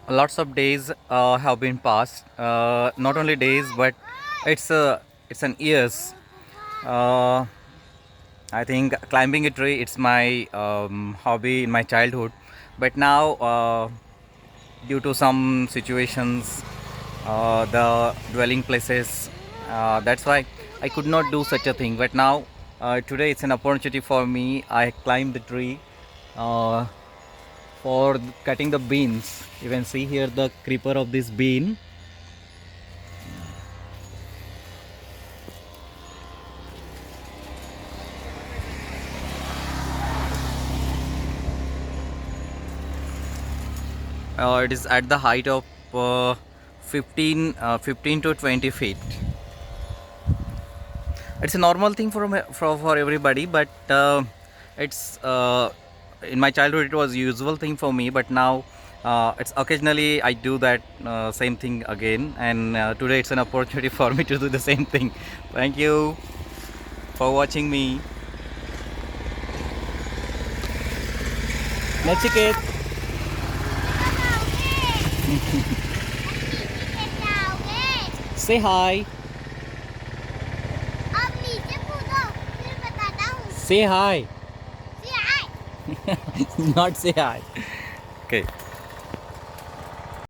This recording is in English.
lots of days have been passed. Not only days, but it's an years. Uh, I think climbing a tree it's my hobby in my childhood, but now due to some situations, the dwelling places, that's why I could not do such a thing. But now today it's an opportunity for me. I climbed the tree. Uh, for cutting the beans. You can see here the creeper of this bean. It is at the height of 15 to 20 feet. It's a normal thing for everybody, but it's in my childhood it was usual thing for me, but now it's occasionally I do that same thing again, and today it's an opportunity for me to do the same thing. Thank you for watching me. Nachiket, say hi. अब नीचे कूदो फिर बताता हूँ Say hi. से आए Not say hi. Okay.